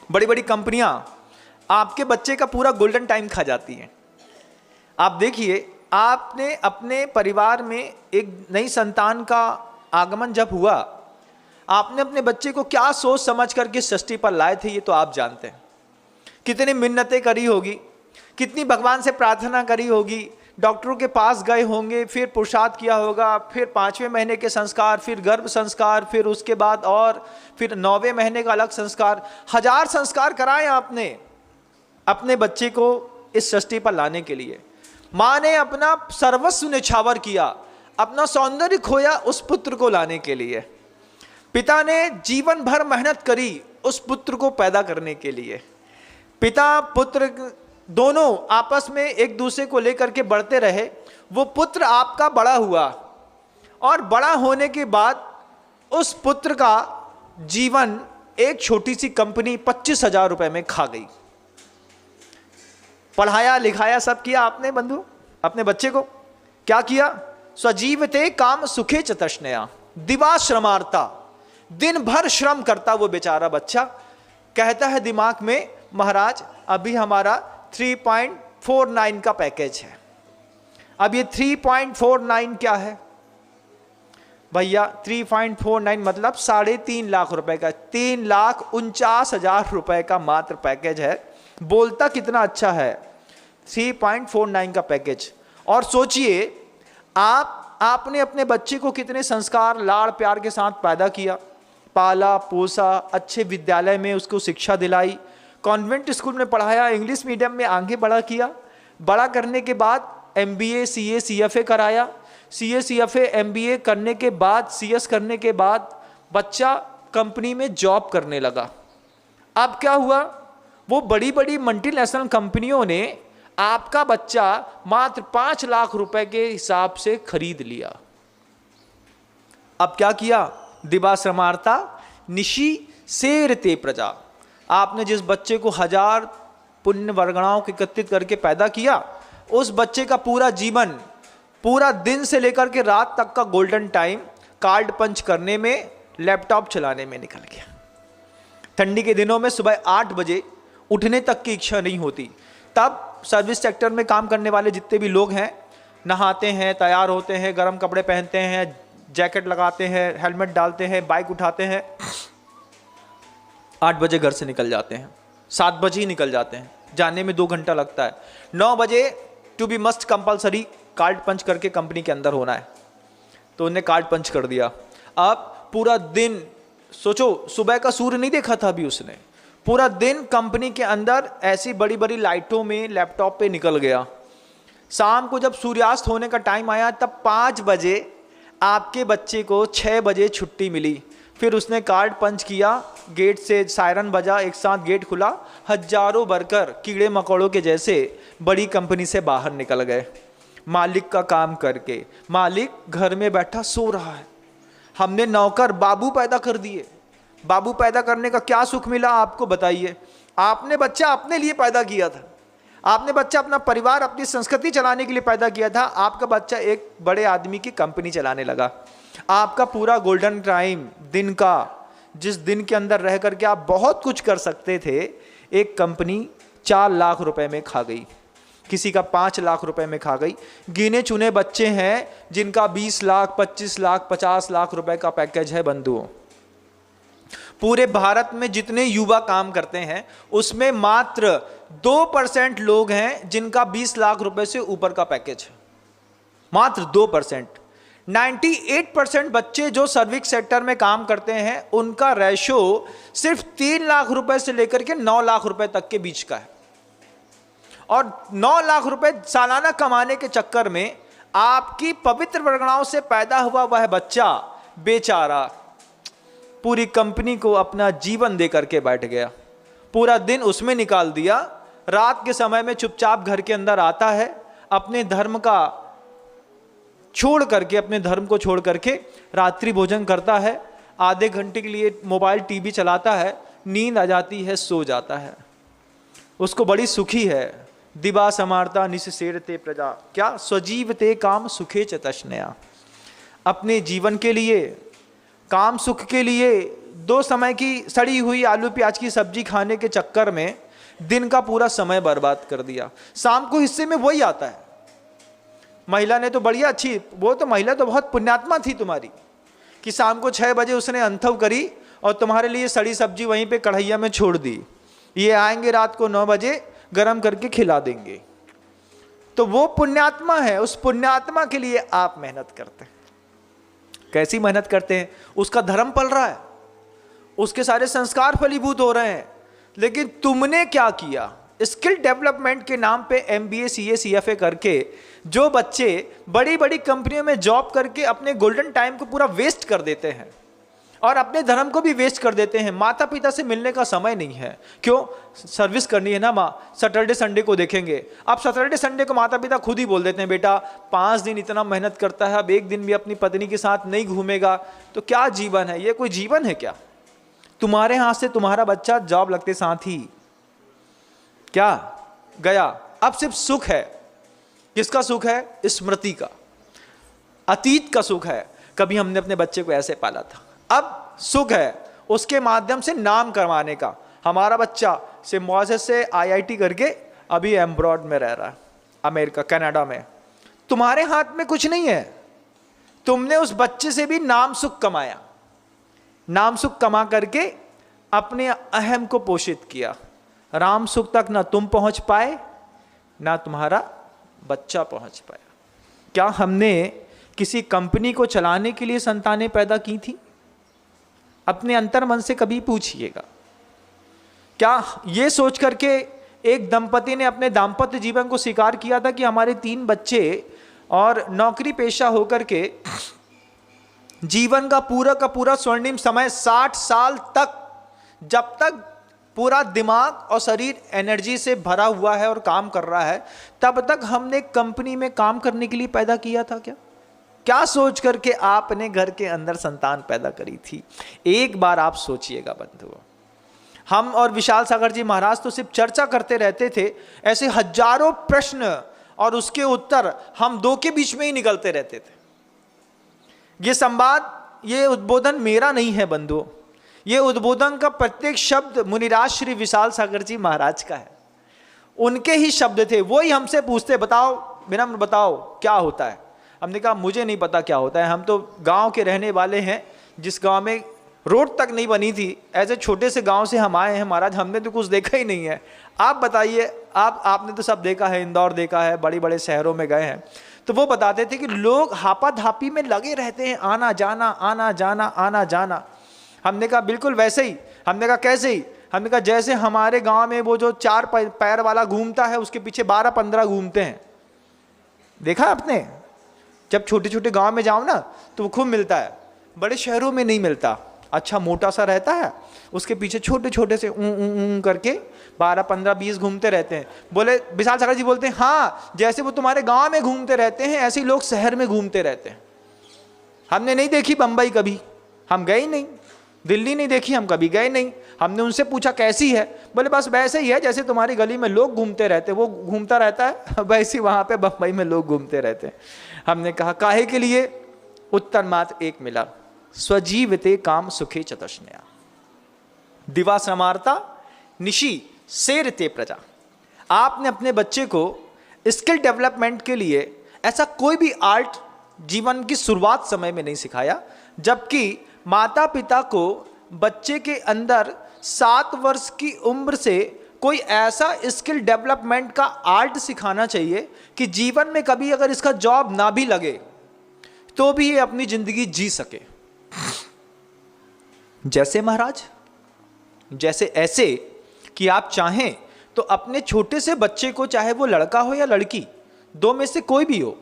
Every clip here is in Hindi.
बड़ी बड़ी कंपनियां आपके बच्चे का पूरा गोल्डन टाइम खा जाती हैं। आप देखिए, आपने अपने परिवार में एक नई संतान का आगमन जब हुआ, आपने अपने बच्चे को क्या सोच समझ करके सृष्टि पर लाए थे, ये तो आप जानते हैं। कितनी मिन्नतें करी होगी, कितनी भगवान से प्रार्थना करी होगी, डॉक्टरों के पास गए होंगे, फिर पुरुषार्थ किया होगा, फिर 5वें महीने के संस्कार, फिर गर्भ संस्कार, फिर उसके बाद और फिर 9वें महीने का अलग संस्कार। 1000 संस्कार कराए आपने अपने बच्चे को इस सृष्टि पर लाने के लिए। माँ ने अपना सर्वस्व न्यौछावर किया, अपना सौंदर्य खोया उस पुत्र को लाने के लिए। पिता ने जीवन भर मेहनत करी उस पुत्र को पैदा करने के लिए। पिता पुत्र दोनों आपस में एक दूसरे को लेकर के बढ़ते रहे। वो पुत्र आपका बड़ा हुआ और बड़ा होने के बाद उस पुत्र का जीवन एक छोटी सी कंपनी 25,000 रुपए में खा गई। पढ़ाया लिखाया सब किया आपने बंधु अपने बच्चे को, क्या किया? स्वजीवते काम सुखे च तृष्णया, दिवा श्रमार्ता, दिन भर श्रम करता वो बेचारा बच्चा। कहता है दिमाग में, महाराज अभी हमारा 3.49 का पैकेज है। अब ये 3.49 क्या है भैया? 3.49 मतलब 3.5 लाख रुपए का, 3,49,000 रुपए का मात्र पैकेज है। बोलता कितना अच्छा है, 3.49 का पैकेज। और सोचिए आपने अपने बच्चे को कितने संस्कार लाड़ प्यार के साथ पैदा किया, पाला पोसा, अच्छे विद्यालय में उसको शिक्षा दिलाई, कॉन्वेंट स्कूल में पढ़ाया, इंग्लिश मीडियम में आगे बड़ा किया। बड़ा करने के बाद MBA CA CFA कराया, CA CFA MBA करने के बाद CS करने के बाद बच्चा कंपनी में जॉब करने लगा। अब क्या हुआ? वो बड़ी बड़ी मल्टीनेशनल कंपनियों ने आपका बच्चा मात्र 5 लाख रुपए के हिसाब से खरीद लिया। अब क्या किया? दिवा श्रमार्ता निशी सेरते प्रजा। आपने जिस बच्चे को 1000 पुण्य वर्गणाओं को एकत्रित करके पैदा किया, उस बच्चे का पूरा जीवन, पूरा दिन से लेकर के रात तक का गोल्डन टाइम कार्ड पंच करने में, लैपटॉप चलाने में निकल गया। ठंडी के दिनों में सुबह 8 बजे उठने तक की इच्छा नहीं होती। तब सर्विस सेक्टर में काम करने वाले जितने भी लोग हैं, नहाते हैं, तैयार होते हैं, गर्म कपड़े पहनते हैं, जैकेट लगाते हैं, हेलमेट डालते हैं, बाइक उठाते हैं, 8 बजे घर से निकल जाते हैं, 7 बजे ही निकल जाते हैं, जाने में 2 घंटा लगता है। 9 बजे to be must compulsory card punch करके कंपनी के अंदर होना है। तो उन्हें कार्ड पंच कर दिया। अब पूरा दिन, सोचो सुबह का सूर्य नहीं देखा था अभी उसने, पूरा दिन कंपनी के अंदर ऐसी बड़ी बड़ी लाइटों में लैपटॉप पे निकल गया। शाम को जब सूर्यास्त होने का टाइम आया तब 5 बजे आपके बच्चे को 6 बजे छुट्टी मिली। फिर उसने कार्ड पंच किया, गेट से सायरन बजा, एक साथ गेट खुला, हजारों वर्कर कीड़े मकोड़ों के जैसे बड़ी कंपनी से बाहर निकल गए। मालिक का काम करके मालिक घर में बैठा सो रहा है। हमने नौकर बाबू पैदा कर दिए। बाबू पैदा करने का क्या सुख मिला आपको बताइए? आपने बच्चा अपने लिए पैदा किया था, आपने बच्चा अपना परिवार, अपनी संस्कृति चलाने के लिए पैदा किया था। आपका बच्चा एक बड़े आदमी की कंपनी चलाने लगा। आपका पूरा गोल्डन टाइम दिन का, जिस दिन के अंदर रह करके आप बहुत कुछ कर सकते थे, एक कंपनी 4 लाख रुपए में खा गई, किसी का 5 लाख रुपए में खा गई। गिने चुने बच्चे हैं जिनका 20 लाख, 25 लाख, 50 लाख रुपए का पैकेज है बंधुओं। पूरे भारत में जितने युवा काम करते हैं उसमें मात्र 2% लोग हैं जिनका 20 लाख रुपए से ऊपर का पैकेज है, मात्र 2%। 98% बच्चे जो सर्विस सेक्टर में काम करते हैं उनका रेशो सिर्फ 3 लाख रुपए से लेकर के 9 लाख रुपए तक के बीच का है। और 9 लाख रुपए सालाना कमाने के चक्कर में आपकी पवित्र वर्गणाओं से पैदा हुआ वह बच्चा बेचारा पूरी कंपनी को अपना जीवन दे करके बैठ गया। पूरा दिन उसमें निकाल दिया। रात के समय में चुपचाप घर के अंदर आता है, अपने धर्म का छोड़ करके, अपने धर्म को छोड़ करके रात्रि भोजन करता है, आधे घंटे के लिए मोबाइल टीवी चलाता है, नींद आ जाती है, सो जाता है। उसको बड़ी सुखी है। दिवा समारता निशेरते प्रजा, क्या? स्वजीवते काम सुखे च तृष्णया। अपने जीवन के लिए, काम सुख के लिए 2 समय की सड़ी हुई आलू प्याज की सब्जी खाने के चक्कर में दिन का पूरा समय बर्बाद कर दिया। शाम को हिस्से में वही आता है। महिला ने तो बढ़िया अच्छी, वो तो महिला तो बहुत पुण्यात्मा थी तुम्हारी कि शाम को 6 बजे उसने अंथव करी और तुम्हारे लिए सड़ी सब्जी वहीं पे कढ़ैया में छोड़ दी। ये आएंगे रात को 9 बजे गरम करके खिला देंगे। तो वो पुण्यात्मा है, उस पुण्यात्मा के लिए आप मेहनत करते हैं। कैसी मेहनत करते हैं? उसका धर्म पल रहा है, उसके सारे संस्कार फलीभूत हो रहे हैं, लेकिन तुमने क्या किया? स्किल डेवलपमेंट के नाम पे MBA CA CFA करके जो बच्चे बड़ी बड़ी कंपनियों में जॉब करके अपने गोल्डन टाइम को पूरा वेस्ट कर देते हैं और अपने धर्म को भी वेस्ट कर देते हैं। माता पिता से मिलने का समय नहीं है। क्यों? सर्विस करनी है ना माँ, सैटरडे संडे को देखेंगे। अब सैटरडे संडे को माता पिता खुद ही बोल देते हैं, बेटा 5 दिन इतना मेहनत करता है, अब एक दिन भी अपनी पत्नी के साथ नहीं घूमेगा तो क्या जीवन है? ये कोई जीवन है क्या? तुम्हारे हाथ से तुम्हारा बच्चा जॉब लगते साथ ही क्या गया? अब सिर्फ सुख है। किसका सुख है? स्मृति का, अतीत का सुख है। कभी हमने अपने बच्चे को ऐसे पाला था। अब सुख है उसके माध्यम से नाम करवाने का। हमारा बच्चा सिम्बोसिस से IIT करके अभी एम्ब्रॉड में रह रहा है, अमेरिका कनाडा में। तुम्हारे हाथ में कुछ नहीं है। तुमने उस बच्चे से भी नाम सुख कमाया, नाम सुख कमा करके अपने अहम को पोषित किया। राम सुख तक ना तुम पहुंच पाए ना तुम्हारा बच्चा पहुंच पाया। क्या हमने किसी कंपनी को चलाने के लिए संतानें पैदा की थी? अपने अंतर मन से कभी पूछिएगा। क्या ये सोच करके एक दंपति ने अपने दाम्पत्य जीवन को स्वीकार किया था कि हमारे 3 बच्चे और नौकरी पेशा होकर के जीवन का पूरा स्वर्णिम समय 60 साल तक, जब तक पूरा दिमाग और शरीर एनर्जी से भरा हुआ है और काम कर रहा है, तब तक हमने कंपनी में काम करने के लिए पैदा किया था क्या? क्या सोच करके आपने घर के अंदर संतान पैदा करी थी? एक बार आप सोचिएगा बंधुओं। हम और विशाल सागर जी महाराज तो सिर्फ चर्चा करते रहते थे, ऐसे हजारों प्रश्न और उसके उत्तर हम 2 के बीच में ही निकलते रहते थे। ये संवाद, ये उद्बोधन मेरा नहीं है बंधुओं, ये उद्बोधन का प्रत्येक शब्द मुनिराज श्री विशाल सागर जी महाराज का है। उनके ही शब्द थे। वो ही हमसे पूछते, बताओ विनम्र, बताओ क्या होता है? हमने कहा मुझे नहीं पता क्या होता है, हम तो गांव के रहने वाले हैं, जिस गांव में रोड तक नहीं बनी थी, ऐसे छोटे से गांव से हम आए हैं महाराज, हमने तो कुछ देखा ही नहीं है। आप बताइए, आपने तो सब देखा है, इंदौर देखा है, बड़े बड़े शहरों में गए हैं। तो वो बताते थे कि लोग हापाधापी में लगे रहते हैं, आना जाना आना जाना आना जाना। हमने कहा बिल्कुल वैसे ही। हमने कहा कैसे ही? हमने कहा जैसे हमारे गांव में वो जो 4 पैर वाला घूमता है, उसके पीछे 12-15 घूमते हैं। देखा आपने? जब छोटे छोटे गांव में जाओ ना तो वो खूब मिलता है, बड़े शहरों में नहीं मिलता। अच्छा मोटा सा रहता है, उसके पीछे छोटे छोटे से करके 12-15-20 घूमते रहते हैं। बोले विशाल सागर जी बोलते हैं, हाँ जैसे वो तुम्हारे गांव में घूमते रहते हैं ऐसे ही लोग शहर में घूमते रहते हैं। हमने नहीं देखी बंबई कभी, हम गए नहीं। दिल्ली नहीं देखी, हम कभी गए नहीं। हमने उनसे पूछा कैसी है? बोले बस वैसे ही है जैसे तुम्हारी गली में लोग घूमते रहते, वो घूमता रहता है वैसे वहां पे बंबई में लोग घूमते रहते हैं। हमने कहा काहे के लिए? उत्तर मात्र एक मिला, स्वजीवते काम सुखे चतुष्णया, दिवा समारता निशी सेरते प्रजा। आपने अपने बच्चे को स्किल डेवलपमेंट के लिए ऐसा कोई भी आर्ट जीवन की शुरुआत समय में नहीं सिखाया, जबकि माता पिता को बच्चे के अंदर 7 वर्ष की उम्र से कोई ऐसा स्किल डेवलपमेंट का आर्ट सिखाना चाहिए कि जीवन में कभी अगर इसका जॉब ना भी लगे तो भी ये अपनी जिंदगी जी सके। जैसे महाराज, जैसे ऐसे कि आप चाहें तो अपने छोटे से बच्चे को, चाहे वो लड़का हो या लड़की, 2 में से कोई भी हो,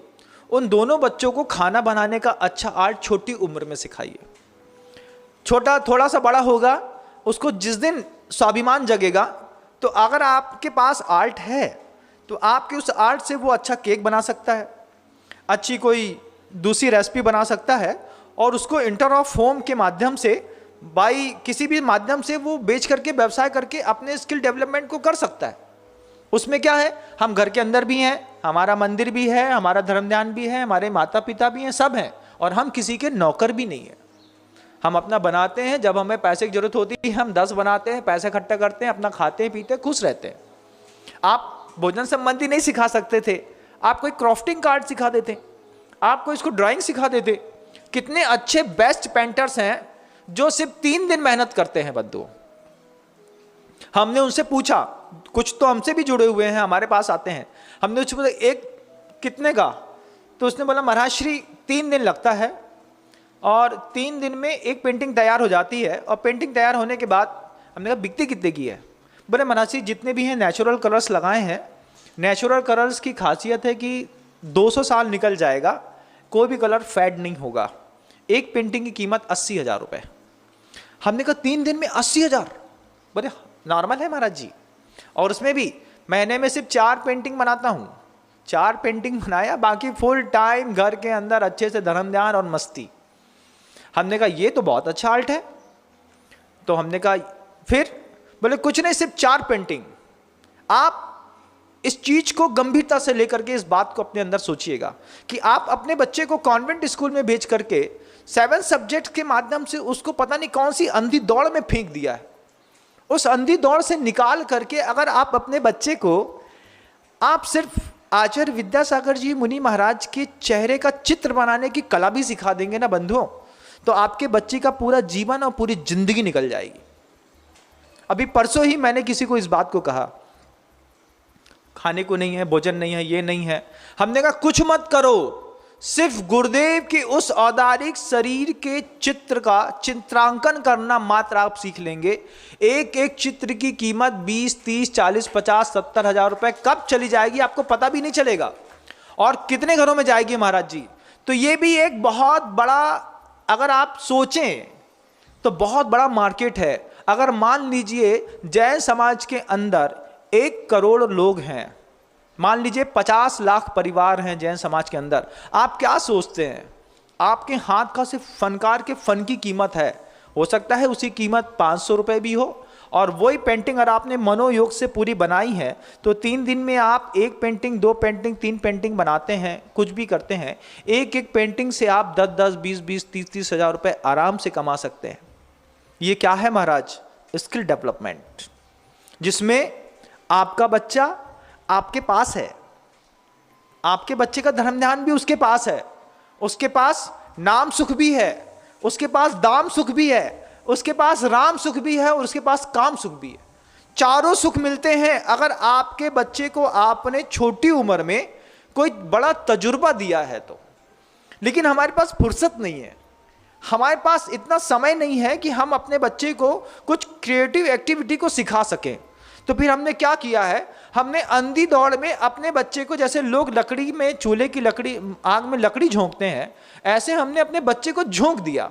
उन दोनों बच्चों को खाना बनाने का अच्छा आर्ट छोटी उम्र में सिखाइए। छोटा थोड़ा सा बड़ा होगा, उसको जिस दिन स्वाभिमान जगेगा, तो अगर आपके पास आर्ट है तो आपके उस आर्ट से वो अच्छा केक बना सकता है, अच्छी कोई दूसरी रेसिपी बना सकता है, और उसको इंटर ऑफ होम के माध्यम से, बाई किसी भी माध्यम से वो बेच करके व्यवसाय करके अपने स्किल डेवलपमेंट को कर सकता है। उसमें क्या है, हम घर के अंदर भी हैं, हमारा मंदिर भी है, हमारा धर्म ध्यान भी है, हमारे माता पिता भी हैं, सब हैं, और हम किसी के नौकर भी नहीं हैं। हम अपना बनाते हैं, जब हमें पैसे की जरूरत होती है हम 10 बनाते हैं, पैसे इकट्ठा करते हैं, अपना खाते हैं, पीते हैं, खुश रहते हैं। आप भोजन संबंधी नहीं सिखा सकते थे, आप कोई क्राफ्टिंग कार्ड सिखा देते, आपको इसको ड्राइंग सिखा देते। कितने अच्छे बेस्ट पेंटर्स हैं जो सिर्फ 3 दिन मेहनत करते हैं बंधु। हमने उनसे पूछा, कुछ तो हमसे भी जुड़े हुए हैं, हमारे पास आते हैं, हमने उससे पूछा एक कितने का, तो उसने बोला महाराज श्री 3 दिन लगता है और 3 दिन में एक पेंटिंग तैयार हो जाती है, और पेंटिंग तैयार होने के बाद हमने कहा बिकती कितने की है? बोले महाराज श्री जितने भी हैं नेचुरल कलर्स लगाए हैं, नेचुरल कलर्स की खासियत है कि 200 साल निकल जाएगा, कोई भी कलर फेड नहीं होगा। एक पेंटिंग की कीमत 80,000 रुपये। हमने कहा 3 दिन में 80,000? बोले नॉर्मल है महाराज जी, और उसमें भी महीने में सिर्फ 4 पेंटिंग बनाता हूँ। 4 पेंटिंग बनाया, बाकी फुल टाइम घर के अंदर अच्छे से धर्म ध्यान और मस्ती। हमने कहा ये तो बहुत अच्छा आर्ट है। तो हमने कहा फिर? बोले कुछ नहीं, सिर्फ 4 पेंटिंग। आप इस चीज को गंभीरता से लेकर के इस बात को अपने अंदर सोचिएगा कि आप अपने बच्चे को कॉन्वेंट स्कूल में भेज करके 7 सब्जेक्ट के माध्यम से उसको पता नहीं कौन सी अंधी दौड़ में फेंक दिया है। उस अंधी दौड़ से निकाल करके अगर आप अपने बच्चे को आप सिर्फ आचार्य विद्यासागर जी मुनि महाराज के चेहरे का चित्र बनाने की कला भी सिखा देंगे ना बंधुओं, तो आपके बच्चे का पूरा जीवन और पूरी जिंदगी निकल जाएगी। अभी परसों ही मैंने किसी को इस बात को कहा, खाने को नहीं है, भोजन नहीं है, ये नहीं है। हमने कहा कुछ मत करो, सिर्फ गुरुदेव के उस औदारिक शरीर के चित्र का चित्रांकन करना मात्र आप सीख लेंगे। एक एक चित्र की कीमत 20, 30, 40, 50, 70 हजार रुपए कब चली जाएगी आपको पता भी नहीं चलेगा, और कितने घरों में जाएगी महाराज जी। तो ये भी एक बहुत बड़ा, अगर आप सोचें तो बहुत बड़ा मार्केट है। अगर मान लीजिए जैन समाज के अंदर 1 करोड़ लोग हैं, मान लीजिए 50 लाख परिवार हैं जैन समाज के अंदर, आप क्या सोचते हैं आपके हाथ का सिर्फ फनकार के फन की कीमत है, हो सकता है उसी कीमत 500 रुपए भी हो, और वही पेंटिंग अगर आपने मनोयोग से पूरी बनाई है तो 3 दिन में आप 1 पेंटिंग, 2 पेंटिंग, 3 पेंटिंग बनाते हैं, कुछ भी करते हैं, एक एक पेंटिंग से आप 10-10, 20-20, 30-30 हजार रुपए आराम से कमा सकते हैं। ये क्या है महाराज? स्किल डेवलपमेंट, जिसमें आपका बच्चा आपके पास है, आपके बच्चे का धर्म ध्यान भी उसके पास है, उसके पास नाम सुख भी है, उसके पास दाम सुख भी है, उसके पास राम सुख भी है, और उसके पास काम सुख भी है। चारों सुख मिलते हैं अगर आपके बच्चे को आपने छोटी उम्र में कोई बड़ा तजुर्बा दिया है तो। लेकिन हमारे पास फुर्सत नहीं है, हमारे पास इतना समय नहीं है कि हम अपने बच्चे को कुछ क्रिएटिव एक्टिविटी को सिखा सकें। तो फिर हमने क्या किया है, हमने अंधी दौड़ में अपने बच्चे को, जैसे लोग लकड़ी में, चूल्हे की लकड़ी, आग में लकड़ी झोंकते हैं, ऐसे हमने अपने बच्चे को झोंक दिया।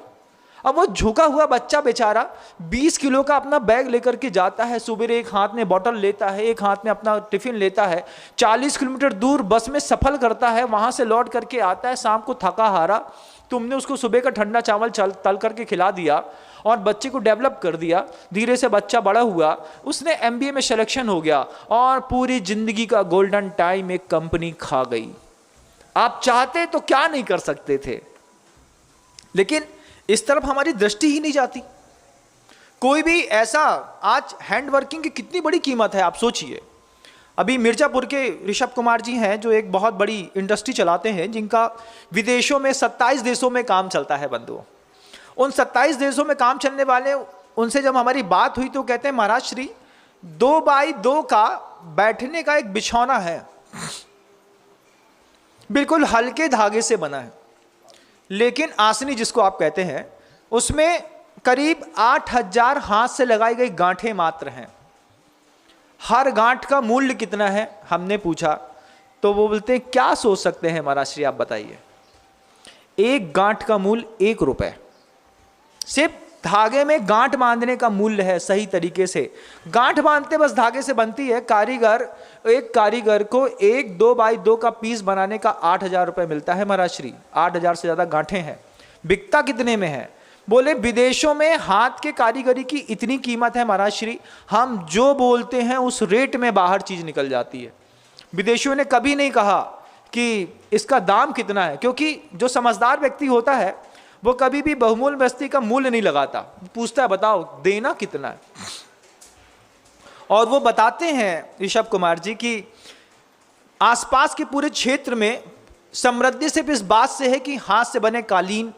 अब वो झुका हुआ बच्चा बेचारा 20 किलो का अपना बैग लेकर के जाता है, सुबह एक हाथ में बॉटल लेता है, एक हाथ में अपना टिफिन लेता है, 40 किलोमीटर दूर बस में सफर करता है, वहां से लौट करके आता है शाम को थका हारा। तुमने उसको सुबह का ठंडा चावल तल करके खिला दिया और बच्चे को डेवलप कर दिया, धीरे से बच्चा बड़ा हुआ, उसने MBA में सिलेक्शन हो गया और पूरी जिंदगी का गोल्डन टाइम एक कंपनी खा गई। आप चाहते तो क्या नहीं कर सकते थे, लेकिन इस तरफ हमारी दृष्टि ही नहीं जाती। कोई भी ऐसा, आज हैंड वर्किंग की कितनी बड़ी कीमत है आप सोचिए। अभी मिर्जापुर के ऋषभ कुमार जी हैं जो एक बहुत बड़ी इंडस्ट्री चलाते हैं, जिनका विदेशों में 27 देशों में काम चलता है बंधुओं। उन 27 देशों में काम चलने वाले, उनसे जब हमारी बात हुई तो कहते हैं महाराज श्री 2x2 का बैठने का एक बिछौना है, बिल्कुल हल्के धागे से बना है, लेकिन आसनी जिसको आप कहते हैं उसमें करीब 8000 हाथ से लगाई गई गांठें मात्र हैं। हर गांठ का मूल्य कितना है हमने पूछा तो वो बोलते हैं क्या सोच सकते हैं महाराज श्री आप बताइए, एक गांठ का मूल्य 1 रुपए। सिर्फ धागे में गांठ बांधने का मूल्य है, सही तरीके से गांठ बांधते बस धागे से बनती है। एक कारीगर को 1 2x2 का पीस बनाने का 8000 रुपए मिलता है महाराज श्री। 8000 से ज्यादा गांठें हैं। बिकता कितने में है? बोले विदेशों में हाथ के कारीगरी की इतनी कीमत है महाराज श्री, हम जो बोलते हैं उस रेट में बाहर चीज निकल जाती है। विदेशियों ने कभी नहीं कहा कि इसका दाम कितना है, क्योंकि जो समझदार व्यक्ति होता है वो कभी भी बहुमूल्य वस्तु का मूल्य नहीं लगाता, पूछता है बताओ देना कितना है। और वो बताते हैं ऋषभ कुमार जी कि आसपास के पूरे क्षेत्र में समृद्धि सिर्फ इस बात से है कि हाथ से बने कालीन,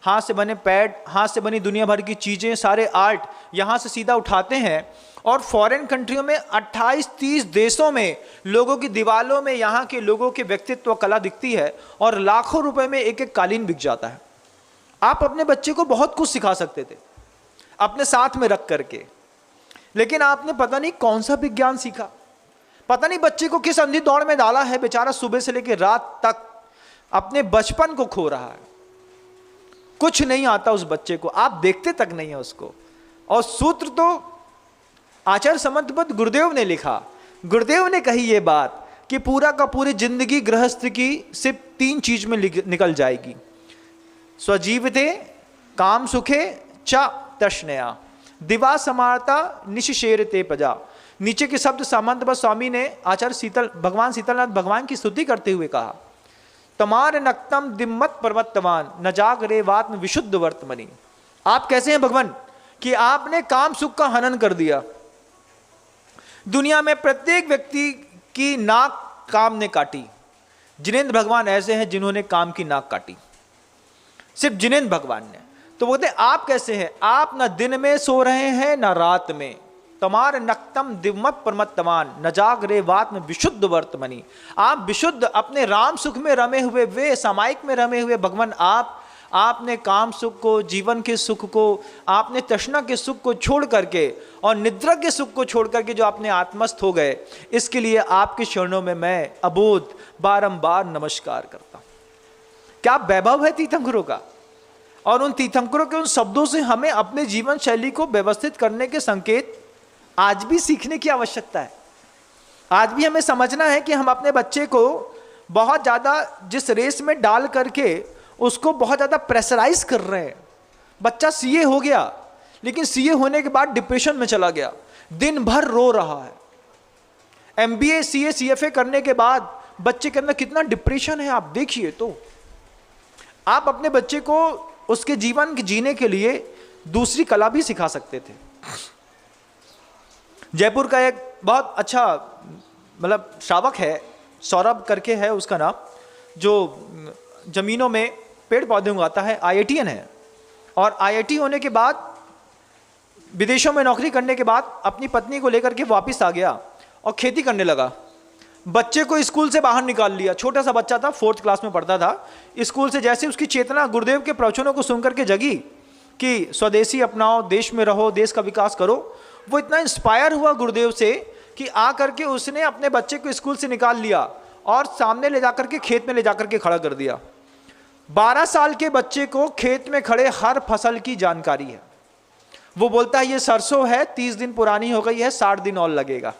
हाथ से बने पैड, हाथ से बनी दुनिया भर की चीज़ें, सारे आर्ट यहाँ से सीधा उठाते हैं और फॉरेन कंट्रियों में 28-30 देशों में लोगों की दीवारों में यहाँ के लोगों के व्यक्तित्व कला दिखती है और लाखों रुपए में एक एक कालीन बिक जाता है। आप अपने बच्चे को बहुत कुछ सिखा सकते थे अपने साथ में रख करके, लेकिन आपने पता नहीं कौन सा विज्ञान सीखा, पता नहीं बच्चे को किस अंधी दौड़ में डाला है, बेचारा सुबह से लेकर रात तक अपने बचपन को खो रहा है। कुछ नहीं आता उस बच्चे को, आप देखते तक नहीं है उसको। और सूत्र तो आचार्य समंतपद गुरुदेव ने लिखा, गुरुदेव ने कही ये बात कि पूरा का पूरी जिंदगी गृहस्थ की सिर्फ 3 चीज में निकल जाएगी, स्वजीविते, काम सुखे, च तृष्णया, दिवा समारता निशिशेर ते पजा। नीचे के शब्द सामंतपद स्वामी ने आचार्य भगवान शीतलनाथ भगवान की स्तुति करते हुए कहा, तमार नक्तम दिम्मत पर्वतवान न जाग रे वात्म विशुद्ध वर्तमनी। आप कैसे हैं भगवान कि आपने काम सुख का हनन कर दिया। दुनिया में प्रत्येक व्यक्ति की नाक काम ने काटी, जिनेंद्र भगवान ऐसे हैं जिन्होंने काम की नाक काटी, सिर्फ जिनेंद्र भगवान ने। तो बोलते आप कैसे हैं, आप न दिन में सो रहे हैं न रात में, तमार नक्तम दिव्मत परमत्तमान न जाग रे वात्म विशुद्ध वर्तमनी। आप विशुद्ध अपने राम सुख में रमे हुए, वे सामायिक में रमे हुए भगवान, आपने काम सुख को, जीवन के सुख को, आपने तृष्णा के सुख को छोड़ करके और निद्रा के सुख को छोड़ करके जो आपने आत्मस्थ हो गए, इसके लिए आपके चरणों में मैं अबोध बारंबार नमस्कार करता हूं। क्या वैभव है तीर्थंकरों का, और उन तीर्थंकरों के उन शब्दों से हमें अपने जीवन शैली को व्यवस्थित करने के संकेत आज भी सीखने की आवश्यकता है। आज भी हमें समझना है कि हम अपने बच्चे को बहुत ज़्यादा जिस रेस में डाल करके उसको बहुत ज़्यादा प्रेशराइज कर रहे हैं। बच्चा सीए हो गया, लेकिन सीए होने के बाद डिप्रेशन में चला गया, दिन भर रो रहा है। एमबीए, सीए, सीएफए करने के बाद बच्चे के अंदर कितना डिप्रेशन है आप देखिए। तो आप अपने बच्चे को उसके जीवन के जीने के लिए दूसरी कला भी सिखा सकते थे। जयपुर का एक बहुत अच्छा मतलब श्रावक है, सौरभ करके है उसका नाम, जो जमीनों में पेड़ पौधे उगाता है, IITian है। और IIT होने के बाद विदेशों में नौकरी करने के बाद अपनी पत्नी को लेकर के वापस आ गया और खेती करने लगा। बच्चे को स्कूल से बाहर निकाल लिया, छोटा सा बच्चा था, 4th क्लास में पढ़ता था। स्कूल से जैसे उसकी चेतना गुरुदेव के प्रवचनों को सुनकर के जगी कि स्वदेशी अपनाओ, देश में रहो, देश का विकास करो, वो इतना इंस्पायर हुआ गुरुदेव से कि आ करके उसने अपने बच्चे को स्कूल से निकाल लिया और सामने ले जाकर के खेत में ले जाकर के खड़ा कर दिया। 12 साल के बच्चे को खेत में खड़े हर फसल की जानकारी है। वो बोलता है ये सरसों है, 30 दिन पुरानी हो गई है, 60 दिन और लगेगा।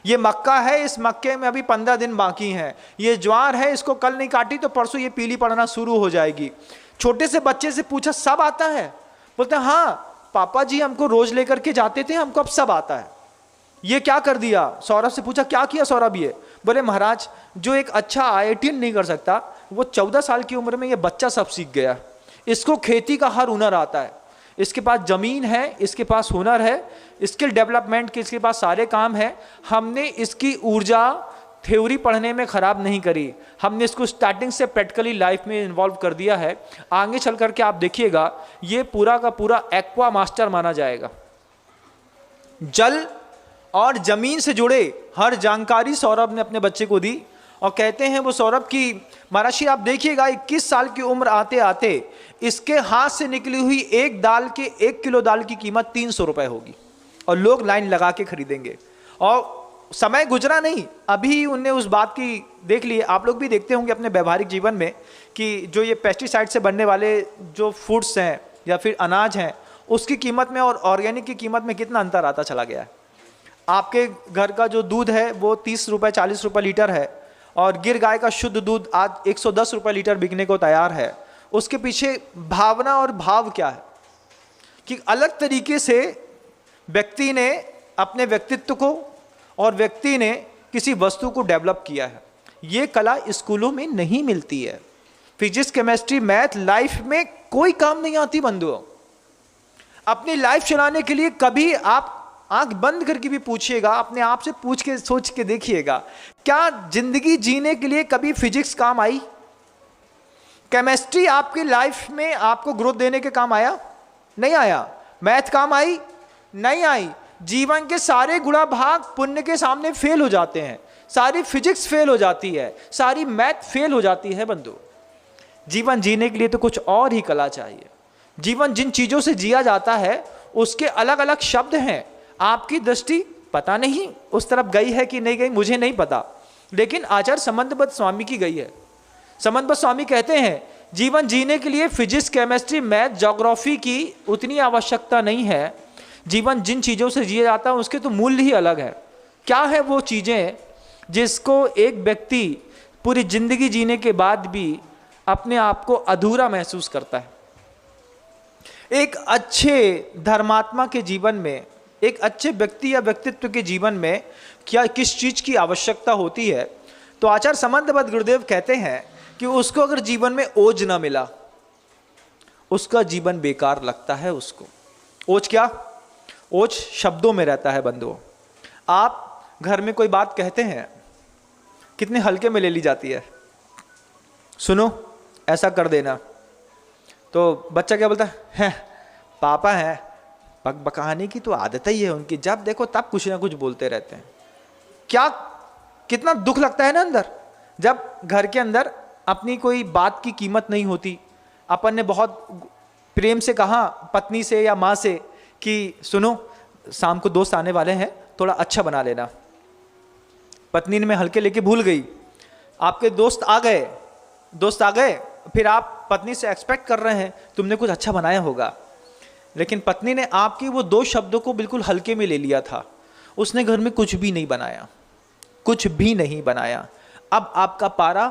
ये मक्का है, इस मक्के में अभी 15 दिन बाकी हैं। ये ज्वार है, इसको कल नहीं काटी तो परसों ये पीली पड़ना शुरू हो जाएगी। छोटे से बच्चे से पूछा सब आता है? बोलते हैं हाँ पापा जी हमको रोज लेकर के जाते थे, हमको अब सब आता है। ये क्या कर दिया? सौरभ से पूछा क्या किया सौरभ? ये बोले महाराज जो एक अच्छा IITian नहीं कर सकता, वो 14 साल की उम्र में ये बच्चा सब सीख गया। इसको खेती का हर हुनर आता है, इसके पास जमीन है, इसके पास हुनर है, स्किल डेवलपमेंट के इसके पास सारे काम है। हमने इसकी ऊर्जा थ्योरी पढ़ने में खराब नहीं करी, हमने इसको स्टार्टिंग से प्रैक्टिकली लाइफ में इन्वॉल्व कर दिया है। आगे चल करके आप देखिएगा ये पूरा का पूरा एक्वा मास्टर माना जाएगा। जल और जमीन से जुड़े हर जानकारी सौरभ ने अपने बच्चे को दी। और कहते हैं वो सौरभ की महाराज जी आप देखिएगा 21 साल की उम्र आते आते इसके हाथ से निकली हुई एक दाल के 1 किलो दाल की कीमत 300 रुपए होगी और लोग लाइन लगा के खरीदेंगे। और समय गुजरा नहीं, अभी उनने उस बात की देख ली। आप लोग भी देखते होंगे अपने व्यवहारिक जीवन में कि जो ये पेस्टिसाइड से बनने वाले जो फूड्स हैं या फिर अनाज हैं उसकी कीमत में और ऑर्गेनिक की कीमत में कितना अंतर आता चला गया है। आपके घर का जो दूध है वो 30 रुपये 40 रुपये लीटर है और गिर गाय का शुद्ध दूध आज 110 रुपये लीटर बिकने को तैयार है। उसके पीछे भावना और भाव क्या है कि अलग तरीके से व्यक्ति ने अपने व्यक्तित्व को और व्यक्ति ने किसी वस्तु को डेवलप किया है। ये कला स्कूलों में नहीं मिलती है। फिजिक्स, केमिस्ट्री, मैथ लाइफ में कोई काम नहीं आती बंधुओं। अपनी लाइफ चलाने के लिए कभी आप आंख बंद करके भी पूछिएगा, अपने आप से पूछ के सोच के देखिएगा, क्या जिंदगी जीने के लिए कभी फिजिक्स काम आई? केमिस्ट्री आपकी लाइफ में आपको ग्रोथ देने के काम आया? नहीं आया। मैथ काम आई? नहीं आई। जीवन के सारे गुणा भाग पुण्य के सामने फेल हो जाते हैं, सारी फिजिक्स फेल हो जाती है, सारी मैथ फेल हो जाती है बंधु। जीवन जीने के लिए तो कुछ और ही कला चाहिए। जीवन जिन चीजों से जिया जाता है उसके अलग अलग शब्द हैं। आपकी दृष्टि पता नहीं उस तरफ गई है कि नहीं गई, मुझे नहीं पता, लेकिन आचार्य समंतबद्ध स्वामी की गई है। समंतबद्ध स्वामी कहते हैं जीवन जीने के लिए फिजिक्स, केमिस्ट्री, मैथ, ज्योग्राफी की उतनी आवश्यकता नहीं है। जीवन जिन चीज़ों से जिया जाता है उसके तो मूल्य ही अलग है। क्या है वो चीज़ें जिसको एक व्यक्ति पूरी जिंदगी जीने के बाद भी अपने आप को अधूरा महसूस करता है? एक अच्छे धर्मात्मा के जीवन में, एक अच्छे व्यक्ति या व्यक्तित्व के जीवन में क्या किस चीज़ की आवश्यकता होती है? तो आचार्य समंतबद्ध गुरुदेव कहते हैं कि उसको अगर जीवन में ओज ना मिला, उसका जीवन बेकार लगता है उसको। ओज क्या? ओज शब्दों में रहता है बंधुओं। आप घर में कोई बात कहते हैं, कितने हल्के में ले ली जाती है। सुनो, ऐसा कर देना, तो बच्चा क्या बोलता है? पापा हैं, बकबकाने की तो आदत ही है उनकी, जब देखो तब कुछ ना कुछ बोलते रहते हैं। क्या कितना दुख लगता है ना अंदर, जब घर के अंदर अपनी कोई बात की कीमत नहीं होती। अपन ने बहुत प्रेम से कहा पत्नी से या माँ से कि सुनो शाम को दोस्त आने वाले हैं, थोड़ा अच्छा बना लेना। पत्नी ने मैं हल्के लेके भूल गई, आपके दोस्त आ गए, फिर आप पत्नी से एक्सपेक्ट कर रहे हैं तुमने कुछ अच्छा बनाया होगा, लेकिन पत्नी ने आपकी वो दो शब्दों को बिल्कुल हल्के में ले लिया था। उसने घर में कुछ भी नहीं बनाया, कुछ भी नहीं बनाया। अब आपका पारा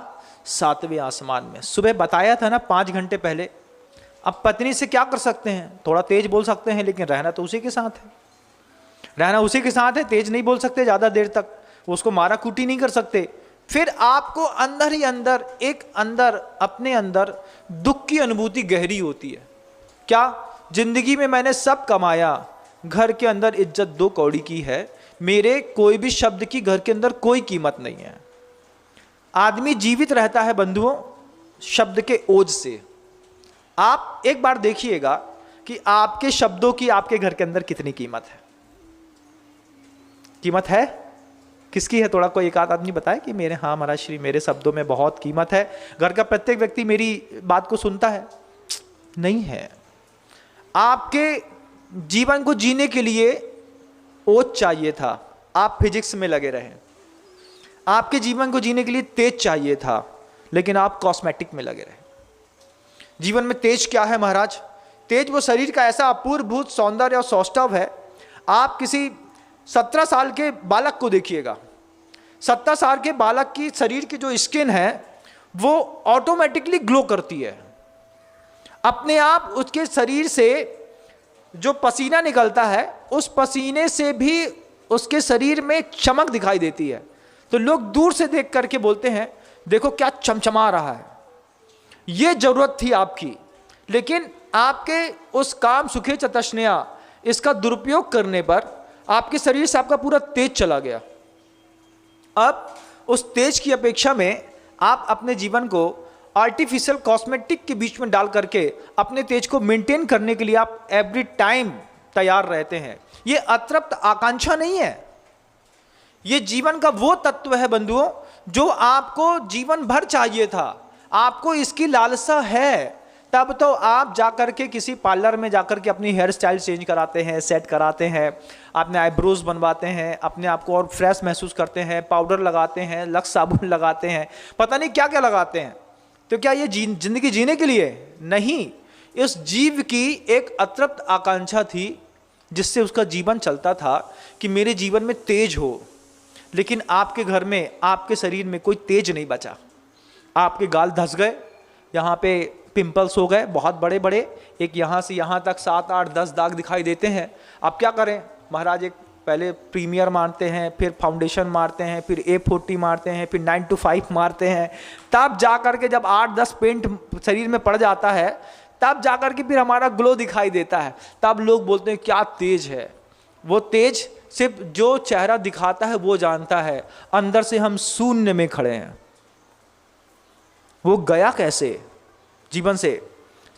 7वें आसमान में। सुबह बताया था ना 5 घंटे पहले। अब पत्नी से क्या कर सकते हैं? थोड़ा तेज बोल सकते हैं, लेकिन रहना तो उसी के साथ है, रहना उसी के साथ है। तेज नहीं बोल सकते ज़्यादा देर तक, उसको मारा कूटी नहीं कर सकते। फिर आपको अंदर ही अंदर अपने अंदर दुख की अनुभूति गहरी होती है। क्या? जिंदगी में मैंने सब कमाया, घर के अंदर इज्जत 2 कौड़ी की है, मेरे कोई भी शब्द की घर के अंदर कोई कीमत नहीं है। आदमी जीवित रहता है बंधुओं शब्द के ओज से। आप एक बार देखिएगा कि आपके शब्दों की आपके घर के अंदर कितनी कीमत है। कीमत है किसकी है? थोड़ा कोई एक आध आदमी बताए कि मेरे, हाँ महाराज श्री, मेरे शब्दों में बहुत कीमत है। घर का प्रत्येक व्यक्ति मेरी बात को सुनता है? नहीं है। आपके जीवन को जीने के लिए ओज चाहिए था, आप फिजिक्स में लगे रहे। आपके जीवन को जीने के लिए तेज चाहिए था, लेकिन आप कॉस्मेटिक में लगे रहे। जीवन में तेज क्या है महाराज? तेज वो शरीर का ऐसा अपूर्वभूत सौंदर्य और सौष्ठव है। आप किसी 17 साल के बालक को देखिएगा, 17 साल के बालक की शरीर की जो स्किन है वो ऑटोमेटिकली ग्लो करती है। अपने आप उसके शरीर से जो पसीना निकलता है, उस पसीने से भी उसके शरीर में चमक दिखाई देती है। तो लोग दूर से देख करके बोलते हैं देखो क्या चमचमा रहा है। ये जरूरत थी आपकी, लेकिन आपके उस काम सुखे चतस्नया इसका दुरुपयोग करने पर आपके शरीर से आपका पूरा तेज चला गया। अब उस तेज की अपेक्षा में आप अपने जीवन को आर्टिफिशियल कॉस्मेटिक के बीच में डाल करके अपने तेज को मेंटेन करने के लिए आप एवरी टाइम तैयार रहते हैं। ये अतृप्त आकांक्षा नहीं है, ये जीवन का वो तत्व है बंधुओं जो आपको जीवन भर चाहिए था। आपको इसकी लालसा है, तब तो आप जाकर के किसी पार्लर में जाकर के अपनी हेयर स्टाइल चेंज कराते हैं, सेट कराते हैं, अपने आईब्रोज बनवाते हैं, अपने आप को और फ्रेश महसूस करते हैं, पाउडर लगाते हैं, लक्स साबुन लगाते हैं, पता नहीं क्या क्या लगाते हैं। तो क्या ये जिंदगी जीने के लिए? नहीं। इस जीव की एक अतृप्त आकांक्षा थी जिससे उसका जीवन चलता था कि मेरे जीवन में तेज हो, लेकिन आपके घर में, आपके शरीर में कोई तेज नहीं बचा। आपके गाल धस गए, यहाँ पे पिंपल्स हो गए बहुत बड़े बड़े, एक यहाँ से यहाँ तक 7, 8, 10 दाग दिखाई देते हैं। आप क्या करें महाराज? एक पहले प्रीमियर मारते हैं, फिर फाउंडेशन मारते हैं, फिर A40 मारते हैं, फिर 9 to 5 मारते हैं, तब जा करके जब 8-10 पेंट शरीर में पड़ जाता है, तब जा करके फिर हमारा ग्लो दिखाई देता है। तब लोग बोलते हैं क्या तेज है। वो तेज सिर्फ जो चेहरा दिखाता है वो जानता है, अंदर से हम शून्य में खड़े हैं। वो गया कैसे जीवन से,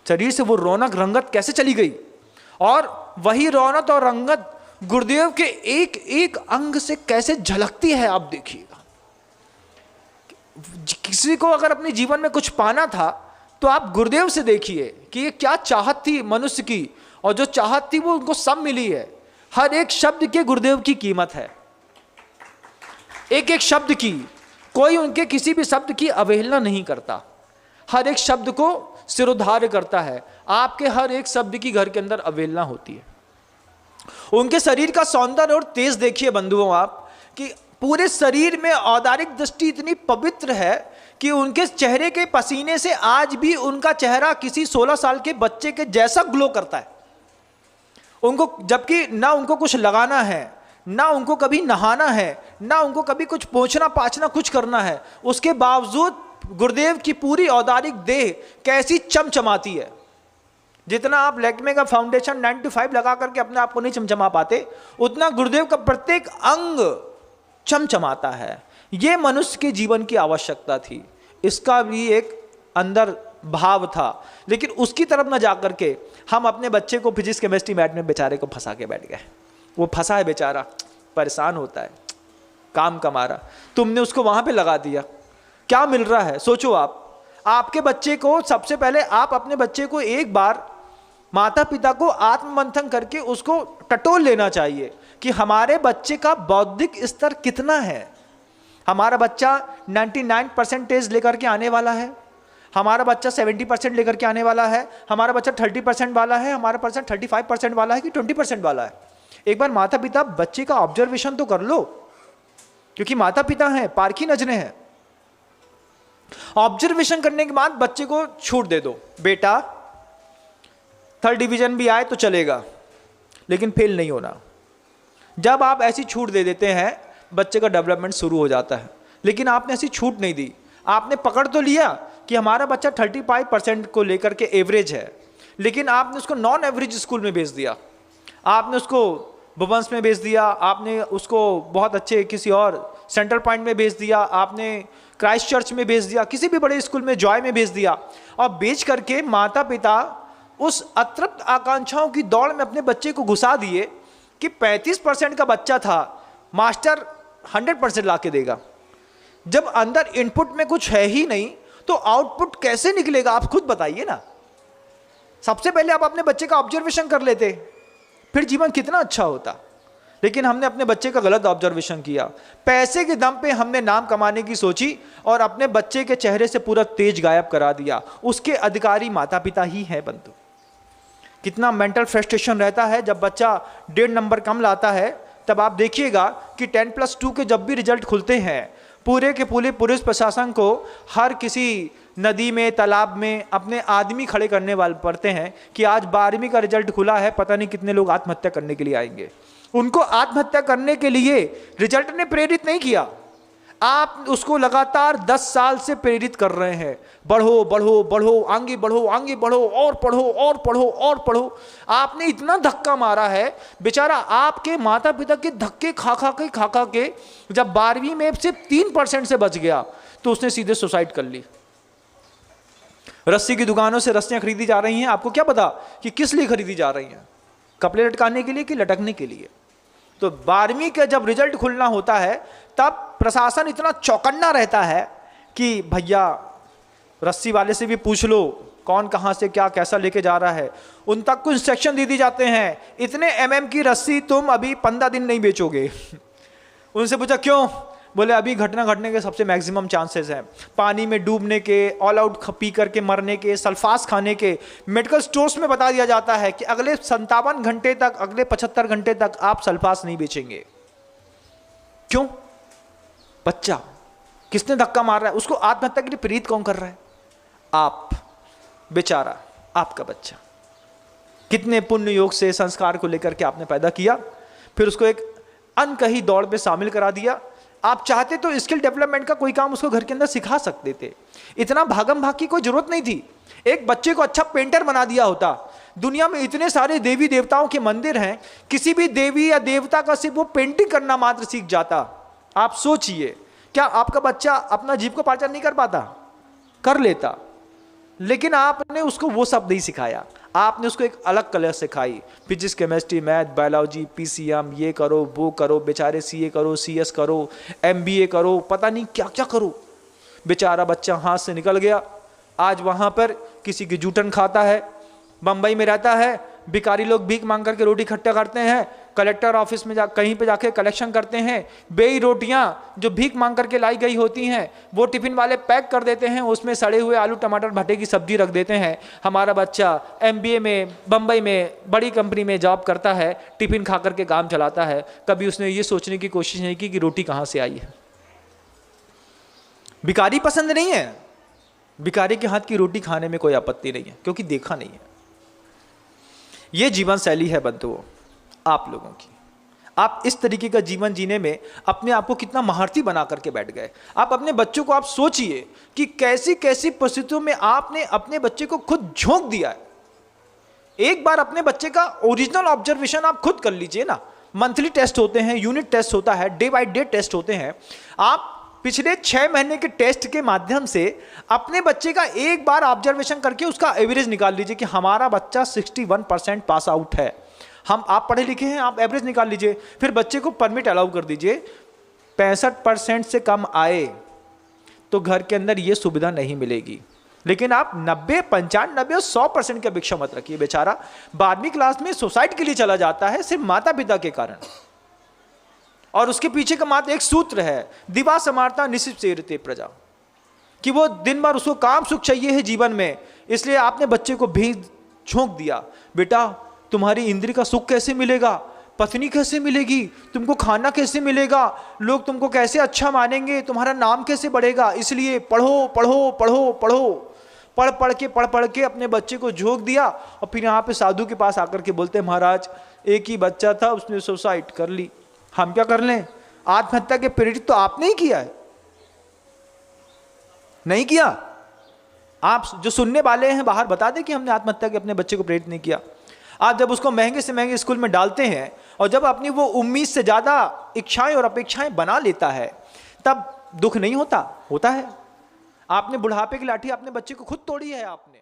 शरीर से वो रौनक रंगत कैसे चली गई, और वही रौनक और रंगत गुरुदेव के एक एक अंग से कैसे झलकती है। आप देखिएगा, किसी को अगर अपने जीवन में कुछ पाना था तो आप गुरुदेव से देखिए कि ये क्या चाहत थी मनुष्य की, और जो चाहत थी वो उनको सब मिली है। हर एक शब्द के गुरुदेव की कीमत है, एक एक शब्द की। कोई उनके किसी भी शब्द की अवहेलना नहीं करता, हर एक शब्द को सिरोधार्य करता है। आपके हर एक शब्द की घर के अंदर अवहेलना होती है। उनके शरीर का सौंदर्य और तेज देखिए बंधुओं आप, कि पूरे शरीर में औदारिक दृष्टि इतनी पवित्र है कि उनके चेहरे के पसीने से आज भी उनका चेहरा किसी 16 साल के बच्चे के जैसा ग्लो करता है। उनको, जबकि ना उनको कुछ लगाना है, ना उनको कभी नहाना है, ना उनको कभी कुछ पोंछना पाछना कुछ करना है, उसके बावजूद गुरुदेव की पूरी औदारिक देह कैसी चमचमाती है। जितना आप लैक्मे का फाउंडेशन 9 to 5 लगा करके अपने आप को नहीं चमचमा पाते, उतना गुरुदेव का प्रत्येक अंग चमचमाता है। यह मनुष्य के जीवन की आवश्यकता थी, इसका भी एक अंदर भाव था। लेकिन उसकी तरफ न जाकर के हम अपने बच्चे को फिजिक्स केमिस्ट्री मैथ में बेचारे को फंसा के बैठ गए। वो फंसा है बेचारा, परेशान होता है, काम कमा, तुमने उसको वहां पे लगा दिया, क्या मिल रहा है सोचो आप। आपके बच्चे को, सबसे पहले आप अपने बच्चे को एक बार माता पिता को आत्ममंथन करके उसको टटोल लेना चाहिए कि हमारे बच्चे का बौद्धिक स्तर कितना है। हमारा बच्चा 99% लेकर के आने वाला है, हमारा बच्चा 70% लेकर के आने वाला है, हमारा बच्चा 30% वाला है, हमारा बच्चा 35% वाला है कि 20% वाला है। एक बार माता पिता बच्चे का ऑब्जर्वेशन तो कर लो, क्योंकि माता पिता हैं, पारखी नजरें हैं। ऑब्जर्वेशन करने के बाद बच्चे को छूट दे दो, बेटा 3rd डिवीजन भी आए तो चलेगा, लेकिन फेल नहीं होना। जब आप ऐसी छूट दे देते हैं, बच्चे का डेवलपमेंट शुरू हो जाता है। लेकिन आपने ऐसी छूट नहीं दी, आपने पकड़ तो लिया कि हमारा बच्चा 35% को लेकर के एवरेज है, लेकिन आपने उसको नॉन एवरेज स्कूल में भेज दिया, आपने उसको भुवंस में भेज दिया, आपने उसको बहुत अच्छे किसी और सेंट्रल पॉइंट में भेज दिया, आपने क्राइस्ट चर्च में भेज दिया, किसी भी बड़े स्कूल में जॉय में भेज दिया, और बेच करके माता पिता उस अतृप्त आकांक्षाओं की दौड़ में अपने बच्चे को घुसा दिए कि 35% का बच्चा था, मास्टर 100% ला के देगा। जब अंदर इनपुट में कुछ है ही नहीं तो आउटपुट कैसे निकलेगा, आप खुद बताइए ना। सबसे पहले आप अपने बच्चे का ऑब्जर्वेशन कर लेते, फिर जीवन कितना अच्छा होता। लेकिन हमने अपने बच्चे का गलत ऑब्जर्वेशन किया, पैसे के दम पे हमने नाम कमाने की सोची और अपने बच्चे के चेहरे से पूरा तेज गायब करा दिया। उसके अधिकारी माता पिता ही है बंधु। कितना मेंटल फ्रस्ट्रेशन रहता है जब बच्चा 1.5 नंबर कम लाता है। तब आप देखिएगा कि 10+2 के जब भी रिजल्ट खुलते हैं, पूरे के पूरे पुलिस प्रशासन को हर किसी नदी में, तालाब में अपने आदमी खड़े करने वाले पड़ते हैं कि आज 12वीं का रिजल्ट खुला है, पता नहीं कितने लोग आत्महत्या करने के लिए आएंगे। उनको आत्महत्या करने के लिए रिजल्ट ने प्रेरित नहीं किया, आप उसको लगातार 10 साल से प्रेरित कर रहे हैं, बढ़ो बढ़ो बढ़ो, आगे बढ़ो आगे बढ़ो, और पढ़ो और पढ़ो और पढ़ो। आपने इतना धक्का मारा है, बेचारा आपके माता पिता के धक्के खा खा के जब 12वीं में सिर्फ 3% से बच गया तो उसने सीधे सुसाइड कर ली। रस्सी की दुकानों से रस्सियां खरीदी जा रही हैं, आपको क्या पता कि किस लिए खरीदी जा रही हैं, कपड़े लटकाने के लिए कि लटकने के लिए। तो 12वीं का जब रिजल्ट खुलना होता है तब प्रशासन इतना चौकन्ना रहता है कि भैया रस्सी वाले से भी पूछ लो कौन कहां से क्या कैसा लेके जा रहा है। उन तक को इंस्ट्रक्शन दे दी जाते हैं, इतने mm की रस्सी तुम अभी 15 दिन नहीं बेचोगे। उनसे पूछा क्यों, बोले अभी घटना घटने के सबसे मैक्सिमम चांसेस हैं, पानी में डूबने के, ऑल आउट पी करके मरने के, सल्फास खाने के। मेडिकल स्टोर्स में बता दिया जाता है कि अगले 57 घंटे तक, अगले 75 घंटे तक आप सल्फास नहीं बेचेंगे। क्यों? बच्चा, किसने धक्का मार रहा है उसको, आत्महत्या के लिए प्रेरित कौन कर रहा है? आप, बेचारा आपका बच्चा। कितने पुण्य योग से संस्कार को लेकर के आपने पैदा किया, फिर उसको एक अनकही दौड़ में शामिल करा दिया। आप चाहते तो स्किल डेवलपमेंट का कोई काम उसको घर के अंदर सिखा सकते थे, इतना भागम भाग की कोई जरूरत नहीं थी। एक बच्चे को अच्छा पेंटर बना दिया होता। दुनिया में इतने सारे देवी देवताओं के मंदिर हैं, किसी भी देवी या देवता का सिर्फ वो पेंटिंग करना मात्र सीख जाता। आप सोचिए, क्या आपका बच्चा अपना जीविकोपार्जन नहीं कर पाता? कर लेता। लेकिन आपने उसको वो सब नहीं सिखाया, आपने उसको एक अलग कला सिखाई। Physics, chemistry, math, biology, PCM, ये करो वो करो, बेचारे सीए करो, सीएस करो, एमबीए करो, पता नहीं क्या क्या करो। बेचारा बच्चा हाथ से निकल गया। आज वहाँ पर किसी की जूठन खाता है, बम्बई में रहता है, भिखारी लोग भीख मांग करके रोटी इकट्ठा करते हैं, कलेक्टर ऑफिस में कहीं पे जाके कलेक्शन करते हैं। बेई रोटियां जो भीख मांग करके लाई गई होती हैं वो टिफिन वाले पैक कर देते हैं, उसमें सड़े हुए आलू टमाटर भट्टे की सब्जी रख देते हैं। हमारा बच्चा एमबीए में बम्बई में बड़ी कंपनी में जॉब करता है, टिफिन खा करके काम चलाता है। कभी उसने ये सोचने की कोशिश नहीं की कि रोटी कहाँ से आई है। भिखारी पसंद नहीं है, भिखारी के हाथ की रोटी खाने में कोई आपत्ति नहीं है, क्योंकि देखा नहीं है। ये जीवन शैली है बंधुओं आप लोगों की। आप इस तरीके का जीवन जीने में अपने आप को कितना महारथी बना करके बैठ गए। आप अपने बच्चों को आप सोचिए कि कैसी कैसी परिस्थितियों में आपने अपने बच्चे को खुद झोंक दिया है। एक बार अपने बच्चे का ओरिजिनल ऑब्जर्वेशन आप खुद कर लीजिए ना। मंथली टेस्ट होते हैं, यूनिट टेस्ट होता है, डे बाय डे टेस्ट होते हैं। आप पिछले 6 महीने के टेस्ट के माध्यम से अपने बच्चे का एक बार ऑब्जर्वेशन करके उसका एवरेज निकाल लीजिए कि हमारा बच्चा 61% पास आउट है। आप पढ़े लिखे हैं, आप एवरेज निकाल लीजिए, फिर बच्चे को परमिट अलाउ कर दीजिए। 65% से कम आए तो घर के अंदर ये सुविधा नहीं मिलेगी। लेकिन आप 90, 95 और 100% की अपेक्षा मत रखिए। बेचारा 12वीं क्लास में सुसाइड के लिए चला जाता है सिर्फ माता पिता के कारण, और उसके पीछे का मात्र एक सूत्र है, दिवा समारता निशित सेरते प्रजा, कि वो दिन भर उसको काम सुख चाहिए है जीवन में। इसलिए आपने बच्चे को भी झोंक दिया, बेटा तुम्हारी इंद्रिय का सुख कैसे मिलेगा, पत्नी कैसे मिलेगी, तुमको खाना कैसे मिलेगा, लोग तुमको कैसे अच्छा मानेंगे, तुम्हारा नाम कैसे बढ़ेगा, इसलिए पढ़ो पढ़ो पढ़ो पढ़ो। पढ़ पढ़ के अपने बच्चे को झोंक दिया। और फिर यहाँ पे साधु के पास आकर के बोलते हैं, महाराज एक ही बच्चा था, उसने सुसाइड कर ली, हम क्या कर लें? आत्महत्या के प्रेरित तो आपने ही किया है, नहीं किया? आप जो सुनने वाले हैं बाहर बता दें कि हमने आत्महत्या के अपने बच्चे को प्रेरित नहीं किया। आप जब उसको महंगे से महंगे स्कूल में डालते हैं और जब अपनी वो उम्मीद से ज्यादा इच्छाएं और अपेक्षाएं बना लेता है, तब दुख नहीं होता? होता है। आपने बुढ़ापे की लाठी अपने बच्चे को खुद तोड़ी है आपने।